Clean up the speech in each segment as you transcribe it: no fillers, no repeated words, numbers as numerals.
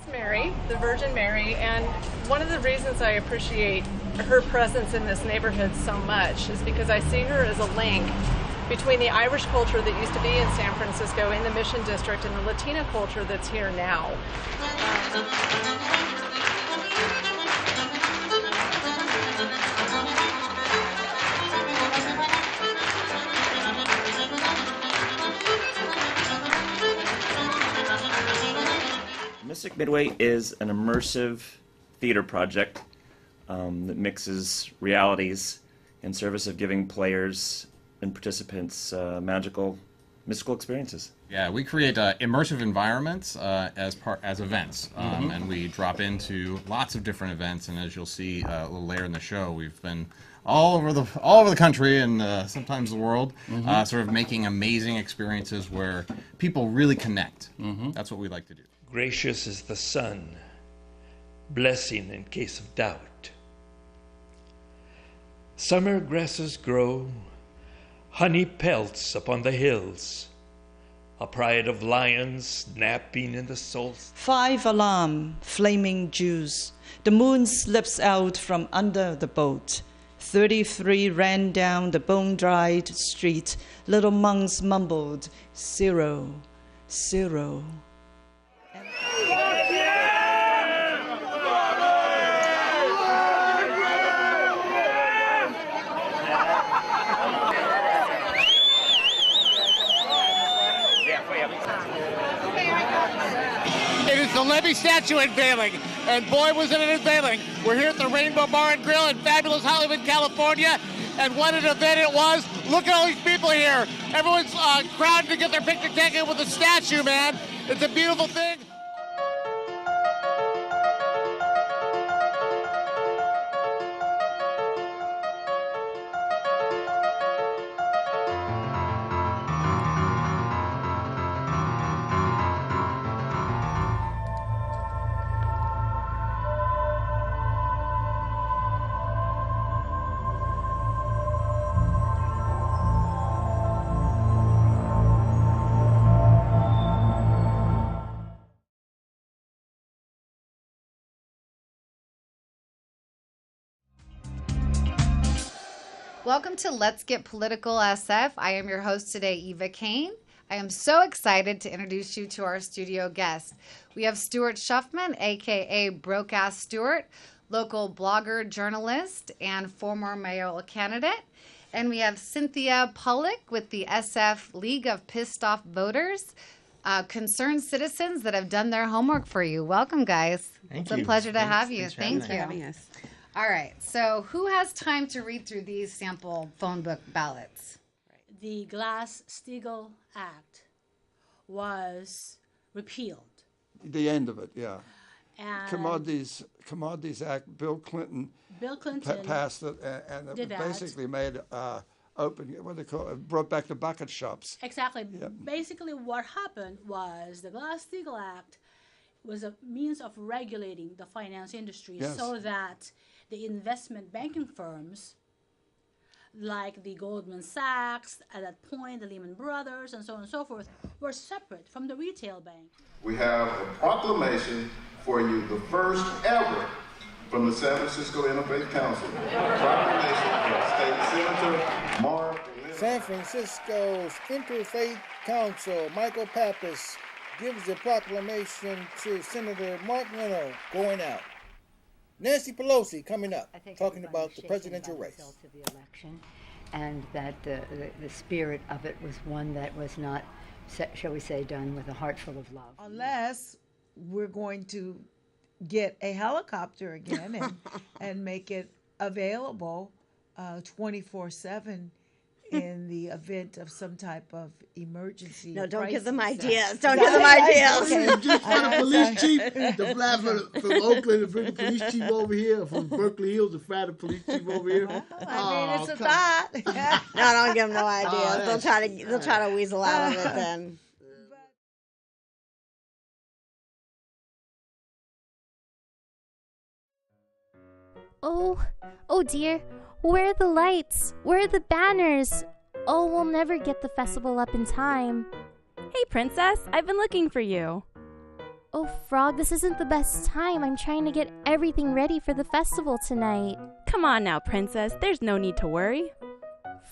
Mary, the Virgin Mary, and one of the reasons I appreciate her presence in this neighborhood so much is because I see her as a link between the Irish culture that used to be in San Francisco in the Mission District and the Latina culture that's here now. Mystic Midway is an immersive theater project that mixes realities in service of giving players and participants magical, mystical experiences. Yeah, we create immersive environments as events, and we drop into lots of different events. And as you'll see a little later in the show, we've been all over the country and sometimes the world, sort of making amazing experiences where people really connect. That's what we like to do. Gracious is the sun, blessing in case of doubt. Summer grasses grow, honey pelts upon the hills, a pride of lions napping in the solstice. 5 alarm, flaming Jews. The moon slips out from under the boat. 33 ran down the bone-dried street. Little monks mumbled, 0, 0. It is the Levy statue unveiling, and boy was it an unveiling. We're here at the Rainbow Bar and Grill in fabulous Hollywood, California, and what an event it was. Look at all these people here. Everyone's crowded to get their picture taken with the statue, man. It's a beautiful thing. Welcome to Let's Get Political SF. I am your host today, Eva Kane. I am so excited to introduce you to our studio guest. We have Stuart Shuffman, aka Brokeass Stuart, local blogger, journalist, and former mayoral candidate. And we have Cynthia Pollock with the SF League of Pissed Off Voters, concerned citizens that have done their homework for you. Welcome, guys. Thank you. It's a pleasure to have you. Thank you for having us. All right, so who has time to read through these sample phone book ballots? The Glass-Steagall Act was repealed. The end of it, yeah. And Commodities Act, Bill Clinton passed it, and it basically made open, what do they call it, brought back the bucket shops. Exactly. Yep. Basically what happened was the Glass-Steagall Act was a means of regulating the finance industry so that the investment banking firms like the Goldman Sachs, at that point the Lehman Brothers, and so on and so forth, were separate from the retail bank. We have a proclamation for you, the first ever from the San Francisco Interfaith Council. Proclamation from State Senator Mark. San Francisco's Interfaith Council, Michael Pappas, gives the proclamation to Senator Mark Leno going out. Nancy Pelosi coming up, talking about the presidential race. Of the election, and that the spirit of it was one that was not, shall we say, done with a heart full of love. Unless we're going to get a helicopter again and make it available 24/7 in the event of some type of emergency. No, don't give them crisis. ideas. Don't give them ideas. Okay. Just for the police chief, the fly from Oakland, the police chief over here, from Berkeley Hills, the fly the police chief over here. Well, I mean, it's a thought. No, don't give them no ideas. They'll try to weasel out of it then. Oh dear. Where are the lights? Where are the banners? Oh, we'll never get the festival up in time. Hey, Princess, I've been looking for you. Oh, Frog, this isn't the best time. I'm trying to get everything ready for the festival tonight. Come on now, Princess. There's no need to worry.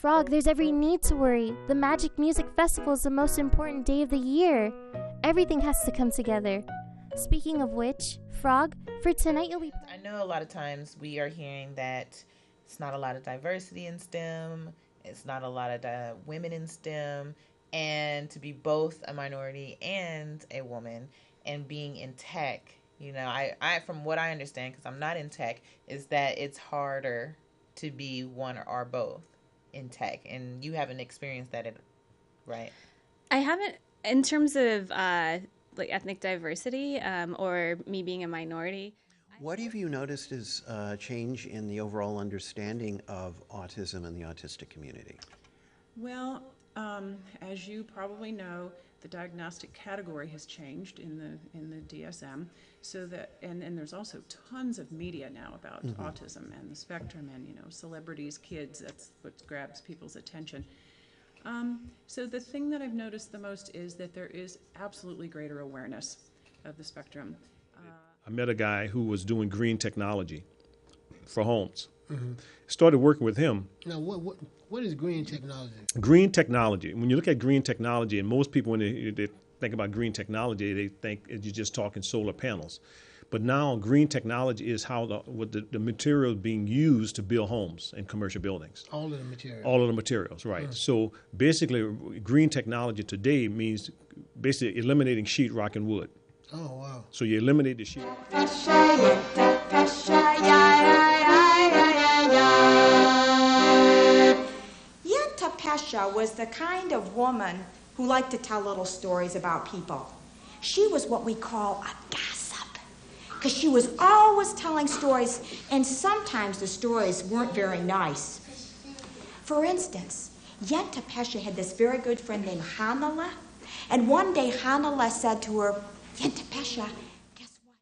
Frog, there's every need to worry. The Magic Music Festival is the most important day of the year. Everything has to come together. Speaking of which, Frog, for tonight you'll be... I know a lot of times we are hearing that it's not a lot of diversity in STEM, it's not a lot of women in STEM, and to be both a minority and a woman and being in tech, you know, I from what I understand, because I'm not in tech, is that it's harder to be one or both in tech, and you haven't experienced that, right? I haven't, in terms of like ethnic diversity or me being a minority. What have you noticed is a change in the overall understanding of autism in the autistic community? Well, as you probably know, the diagnostic category has changed in the DSM, so that and there's also tons of media now about autism and the spectrum, and celebrities, kids. That's what grabs people's attention. So the thing that I've noticed the most is that there is absolutely greater awareness of the spectrum. I met a guy who was doing green technology for homes. Started working with him. Now, what is green technology? Green technology. When you look at green technology, and most people when they think about green technology, they think you're just talking solar panels. But now green technology is how the material being used to build homes and commercial buildings. All of the materials. All of the materials, right. So basically, green technology today means basically eliminating sheetrock and wood. Oh, wow. So you eliminate the sheet. Yenta Pesha was the kind of woman who liked to tell little stories about people. She was what we call a gossip, because she was always telling stories, and sometimes the stories weren't very nice. For instance, Yenta Pesha had this very good friend named Hanala, and one day Hanala said to her, Yenta Pesha, guess what?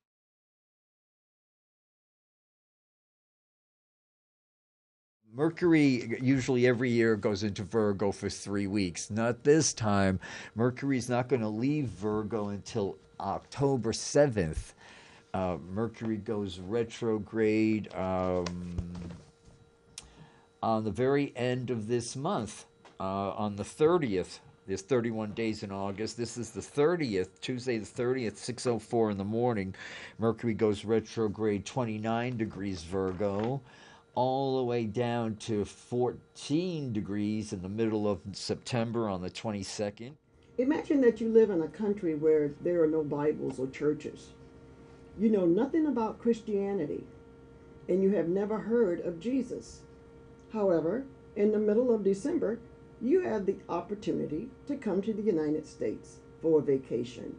Mercury usually every year goes into Virgo for 3 weeks. Not this time. Mercury's not going to leave Virgo until October 7th. Mercury goes retrograde on the very end of this month, on the 30th. There's 31 days in August. This is the 30th, Tuesday the 30th, 6:04 in the morning. Mercury goes retrograde 29 degrees Virgo, all the way down to 14 degrees in the middle of September on the 22nd. Imagine that you live in a country where there are no Bibles or churches. You know nothing about Christianity, and you have never heard of Jesus. However, in the middle of December, you have the opportunity to come to the United States for a vacation.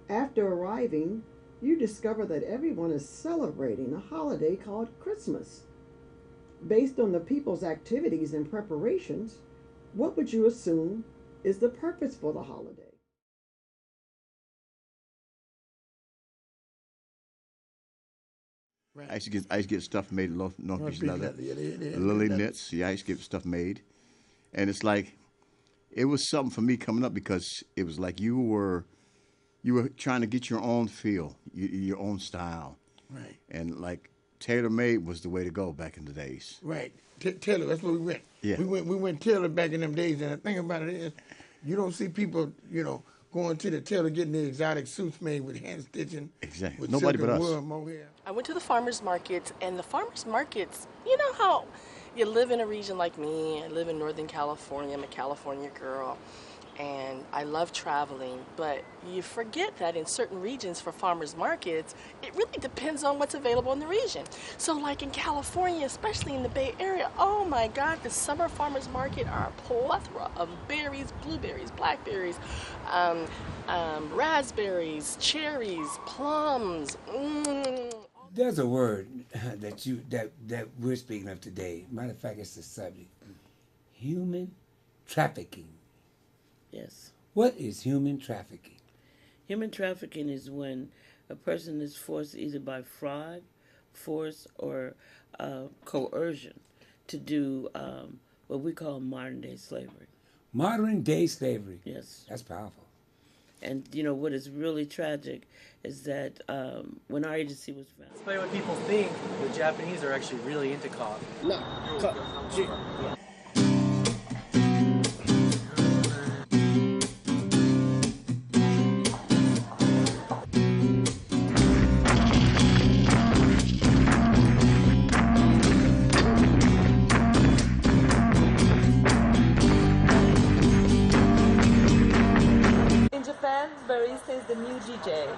After arriving, you discover that everyone is celebrating a holiday called Christmas. Based on the people's activities and preparations, what would you assume is the purpose for the holiday? Right. I used to get stuff made in North Beach Leather. Lily knits. Yeah, I used to get stuff made. And it's like, it was something for me coming up because it was like you were trying to get your own feel, your own style. Right. And like tailor-made was the way to go back in the days. Right. Tailor, that's where we went. Yeah. We went tailor back in them days. And the thing about it is, you don't see people, going to the tailor getting the exotic suits made with hand stitching. Exactly. With Nobody silk but and us. wool and mohair. I went to the farmers markets, and the farmers markets, you know how you live in a region like me. I live in Northern California. I'm a California girl, and I love traveling, but you forget that in certain regions for farmers markets, it really depends on what's available in the region. So like in California, especially in the Bay Area, oh my God, the summer farmers market are a plethora of berries, blueberries, blackberries, raspberries, cherries, plums. There's a word that we're speaking of today. Matter of fact, it's the subject. Human trafficking. Yes. What is human trafficking? Human trafficking is when a person is forced either by fraud, force, or coercion to do what we call modern-day slavery. Modern-day slavery? Yes. That's powerful. And you know what is really tragic is that when our agency was found. Despite what people think, the Japanese are actually really into coffee. No. In Japan, barista is the new DJ.